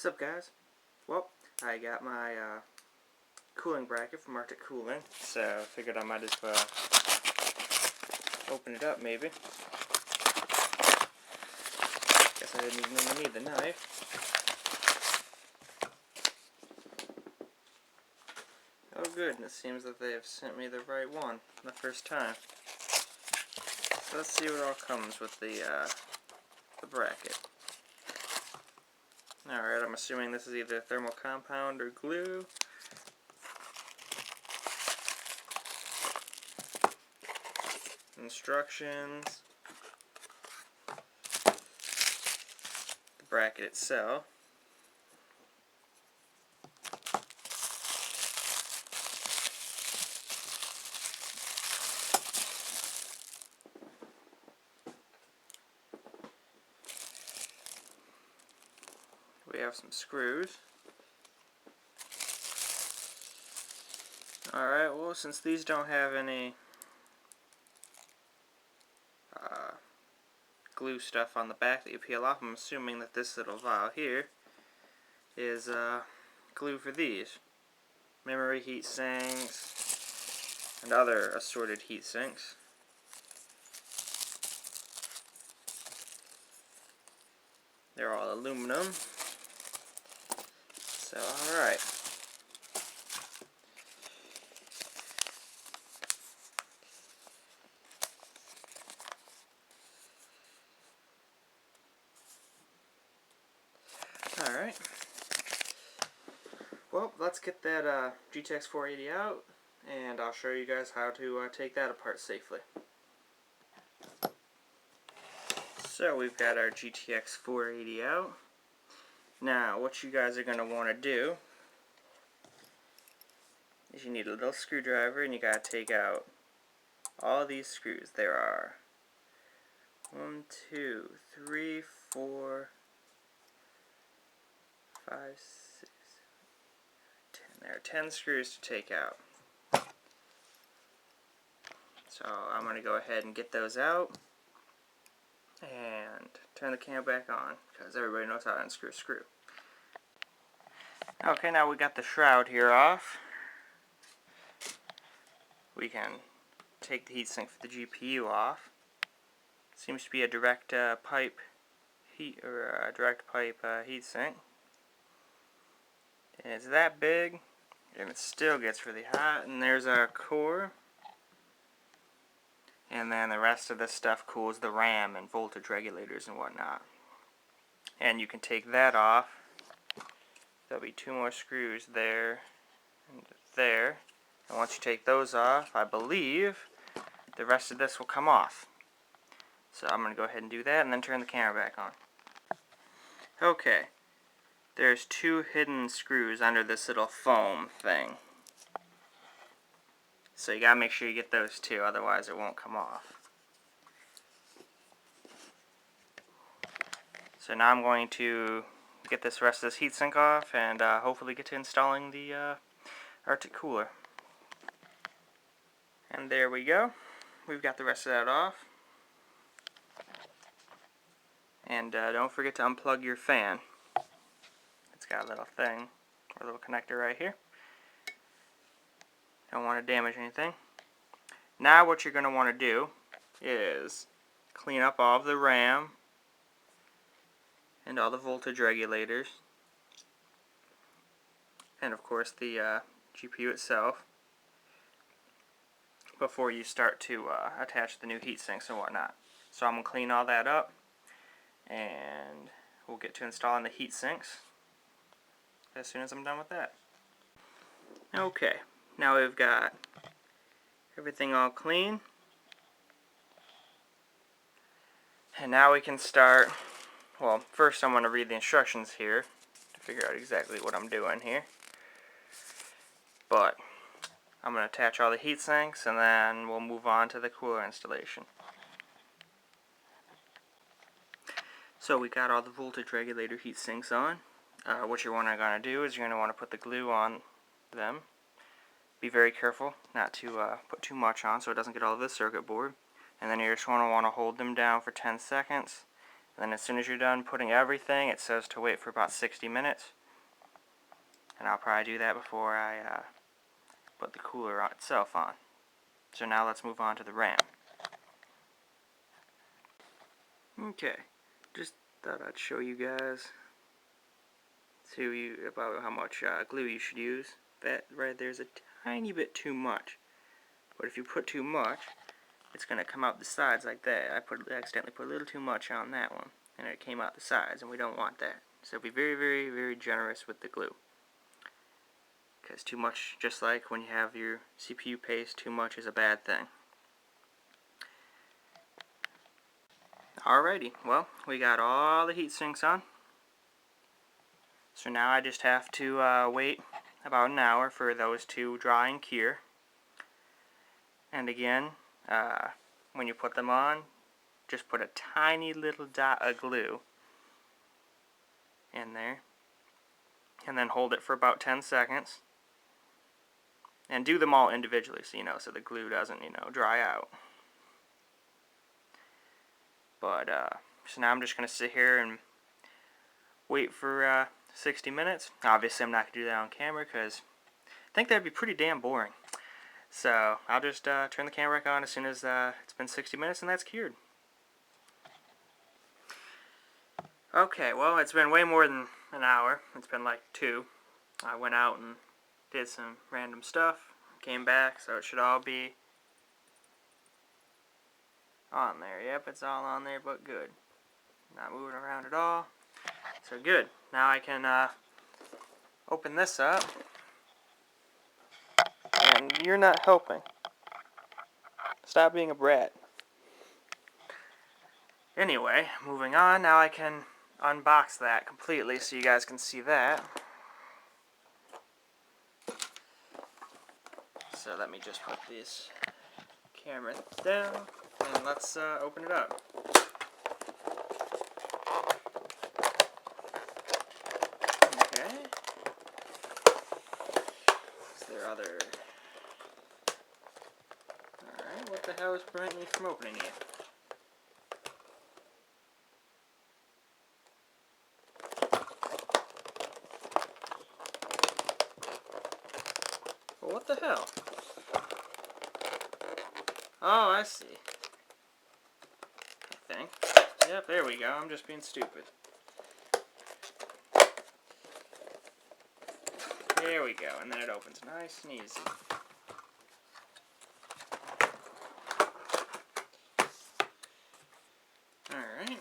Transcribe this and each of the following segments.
What's up, guys? Well, I got my cooling bracket from Arctic Cooling, so I figured I might as well open it up maybe. Guess I didn't even need the knife. Oh good, and it seems that they have sent me the right one the first time. So let's see what all comes with the bracket. Alright, I'm assuming this is either thermal compound or glue. Instructions. The bracket itself. We have some screws. Alright, well, since these don't have any glue stuff on the back that you peel off, I'm assuming that this little vial here is glue for these. Memory heat sinks and other assorted heat sinks. They're all aluminum. So, alright. Alright. Well, let's get that GTX 480 out, and I'll show you guys how to take that apart safely. So, we've got our GTX 480 out. Now, what you guys are going to want to do is you need a little screwdriver, and you got to take out all these screws. There are 1, 2, 3, 4, 5, 6, 10. There are 10 screws to take out. So I'm going to go ahead and get those out and turn the camera back on, because everybody knows how to unscrew a screw. Okay, now we got the shroud here off. We can take the heatsink for the GPU off. Seems to be a direct pipe heatsink. And it's that big, and it still gets really hot. And there's our core. And then the rest of this stuff cools the RAM and voltage regulators and whatnot. And you can take that off. There'll be 2 more screws there and there. And once you take those off, I believe the rest of this will come off. So I'm going to go ahead and do that and then turn the camera back on. Okay. There's 2 hidden screws under this little foam thing. So you gotta make sure you get those 2, otherwise it won't come off. So now I'm going to get this rest of this heatsink off and hopefully get to installing the Arctic cooler. And there we go. We've got the rest of that off. And don't forget to unplug your fan. It's got a little thing, or a little connector right here. Don't want to damage anything. Now what you're going to want to do is clean up all of the RAM and all the voltage regulators, and of course the GPU itself, before you start to attach the new heat sinks and whatnot. So I'm going to clean all that up, and we'll get to installing the heat sinks as soon as I'm done with that. Okay, now we've got everything all clean, and now we can start. Well, first I'm going to read the instructions here to figure out exactly what I'm doing here. But I'm going to attach all the heat sinks, and then we'll move on to the cooler installation. So we got all the voltage regulator heat sinks on. What you're going to do is you're going to want to put the glue on them. Be very careful not to put too much on so it doesn't get all over the circuit board. And then you're just going to want to hold them down for 10 seconds And then as soon as you're done putting everything, it says to wait for about 60 minutes. And I'll probably do that before I put the cooler itself on. So now let's move on to the RAM. Okay, just thought I'd show you guys about how much glue you should use. That right there's a tiny bit too much. But if you put too much, it's going to come out the sides like that. I accidentally put a little too much on that one, and it came out the sides, and we don't want that. So be very, very, very generous with the glue. Because too much, just like when you have your CPU paste, too much is a bad thing. Alrighty, well, we got all the heat sinks on. So now I just have to wait about an hour for those to dry and cure. And again, when you put them on, just put a tiny little dot of glue in there. And then hold it for about 10 seconds. And do them all individually, so the glue doesn't, dry out. But, so now I'm just going to sit here and wait for 60 minutes. Obviously, I'm not going to do that on camera because I think that would be pretty damn boring. So, I'll just turn the camera back on as soon as it's been 60 minutes and that's cured. Okay, well, it's been way more than an hour. It's been like 2. I went out and did some random stuff, came back, so it should all be on there. Yep, it's all on there, but good. Not moving around at all. So good. Now I can open this up. And you're not helping. Stop being a brat. Anyway, moving on. Now I can unbox that completely so you guys can see that. So let me just put this camera down and let's open it up. Okay. Is there other... Alright, what the hell is preventing me from opening it? Well, what the hell? Oh, I see. I think. Yep, there we go. I'm just being stupid. There we go, and then it opens nice and easy. Alright.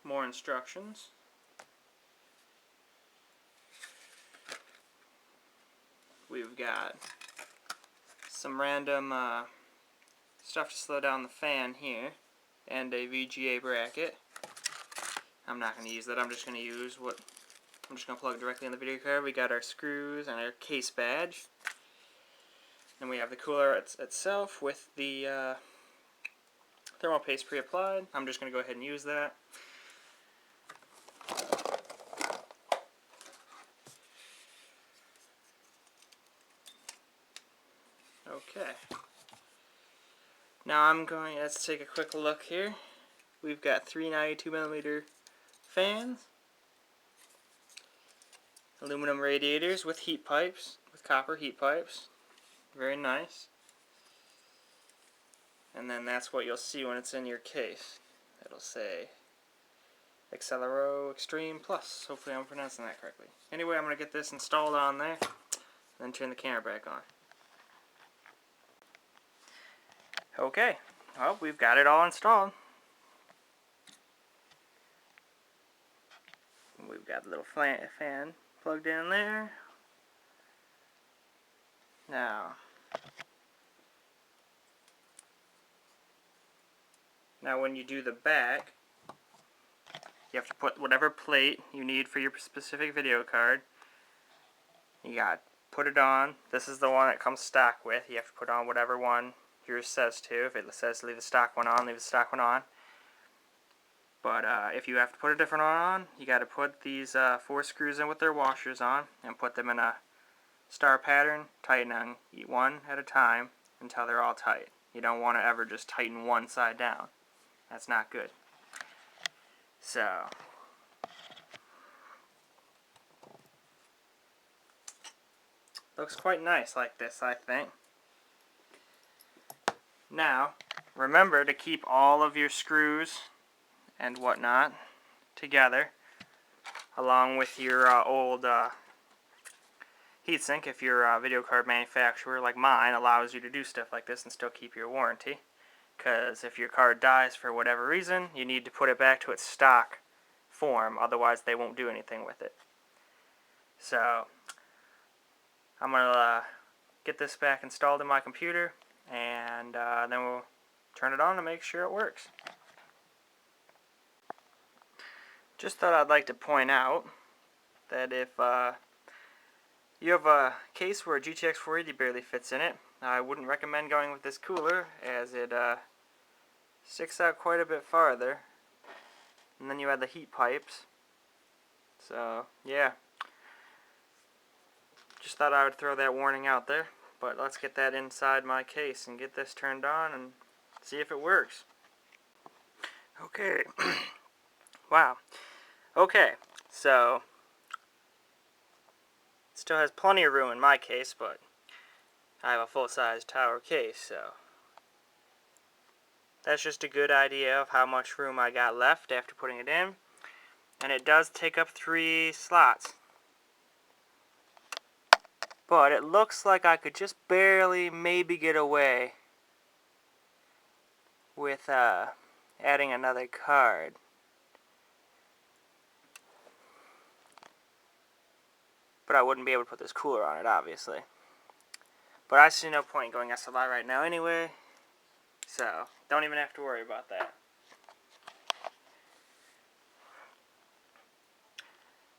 More instructions. We've got some random stuff to slow down the fan here, and a VGA bracket. I'm not going to use that. I'm just going to use I'm just going to plug directly in the video card. We got our screws and our case badge. And we have the cooler itself with the thermal paste pre-applied. I'm just going to go ahead and use that. Okay. Now let's take a quick look here. We've got 3 92mm fans, aluminum radiators with heat pipes, with copper heat pipes. Very nice. And then that's what you'll see when it's in your case. It'll say Accelero Xtreme Plus. Hopefully I'm pronouncing that correctly. Anyway, I'm going to get this installed on there, and then turn the camera back on. Okay, well, we've got it all installed. We've got the little fan plugged in there. Now when you do the back, you have to put whatever plate you need for your specific video card. You got to put it on. This is the one that comes stock with. You have to put on whatever one yours says to. If it says to leave the stock one on, leave the stock one on. But if you have to put a different one on, you got to put these 4 screws in with their washers on and put them in a star pattern, tightening one at a time until they're all tight. You don't want to ever just tighten one side down. That's not good. So looks quite nice like this, I think. Now, remember to keep all of your screws and whatnot together, along with your old heatsink. If your video card manufacturer, like mine, allows you to do stuff like this and still keep your warranty. Because if your card dies for whatever reason, you need to put it back to its stock form, otherwise they won't do anything with it. So I'm going to get this back installed in my computer, and then we'll turn it on to make sure it works. Just thought I'd like to point out that if you have a case where a GTX 480 barely fits in it, I wouldn't recommend going with this cooler, as it sticks out quite a bit farther. And then you add the heat pipes. So, yeah. Just thought I would throw that warning out there. But let's get that inside my case and get this turned on and see if it works. Okay. Wow. Okay, so it still has plenty of room in my case, but I have a full-size tower case, so that's just a good idea of how much room I got left after putting it in. And it does take up 3 slots. But it looks like I could just barely maybe get away with adding another card. But I wouldn't be able to put this cooler on it, obviously. But I see no point in going SLI right now anyway, so don't even have to worry about that.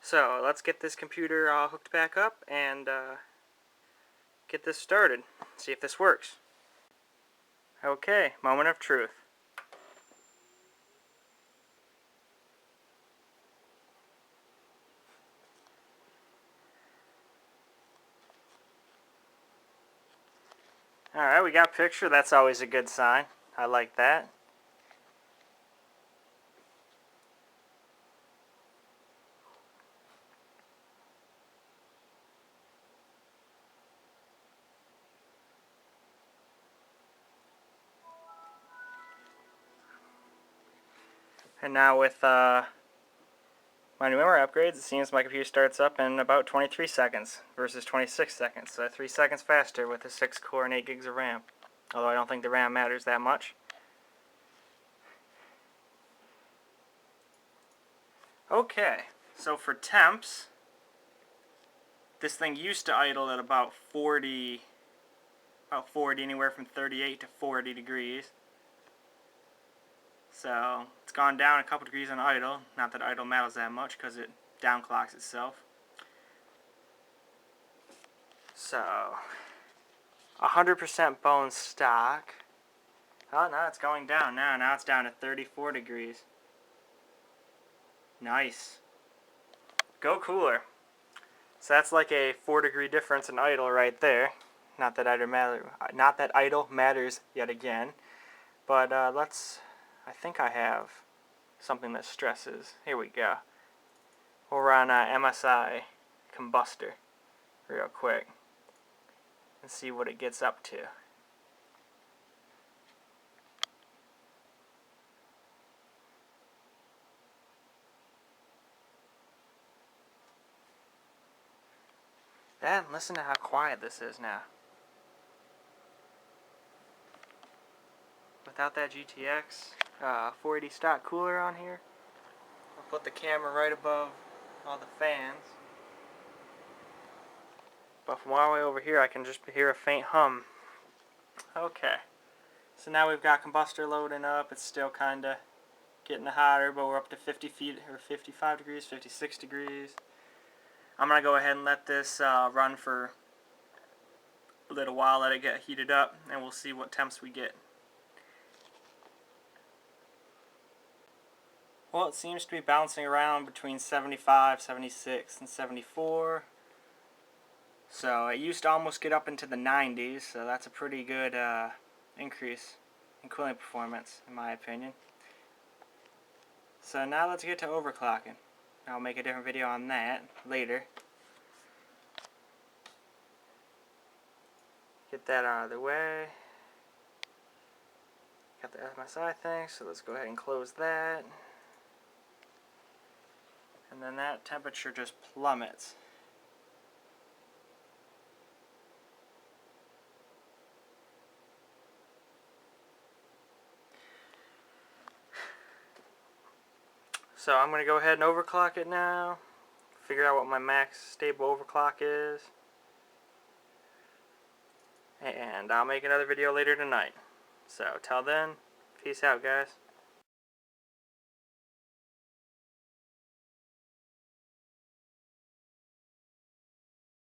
So let's get this computer all hooked back up and get this started. See if this works. Okay, moment of truth. Alright, we got a picture. That's always a good sign. I like that. And now with my new memory upgrades, it seems my computer starts up in about 23 seconds versus 26 seconds. So 3 seconds faster with a 6-core and 8 gigs of RAM. Although I don't think the RAM matters that much. Okay, so for temps, this thing used to idle at about 40, anywhere from 38 to 40 degrees. So it's gone down a couple degrees on idle. Not that idle matters that much because it downclocks itself. So 100% bone stock. Oh, no, it's going down now. Now it's down to 34 degrees. Nice. Go cooler. So that's like a 4-degree difference in idle right there. Not that idle matters yet again. But I think I have something that stresses. Here we go. We'll run MSI combustor real quick and see what it gets up to. And listen to how quiet this is now. Without that GTX 480 stock cooler on here, I'll put the camera right above all the fans. But from all the way over here, I can just hear a faint hum. Okay. So now we've got combustor loading up. It's still kind of getting hotter, but we're up to 50 feet, or 55 degrees, 56 degrees. I'm going to go ahead and let this run for a little while, let it get heated up, and we'll see what temps we get. Well, it seems to be bouncing around between 75, 76, and 74. So it used to almost get up into the 90s, so that's a pretty good increase in cooling performance, in my opinion. So now let's get to overclocking. I'll make a different video on that later. Get that out of the way. Got the MSI thing, so let's go ahead and close that. And then that temperature just plummets. So I'm going to go ahead and overclock it now. Figure out what my max stable overclock is. And I'll make another video later tonight. So till then, peace out guys.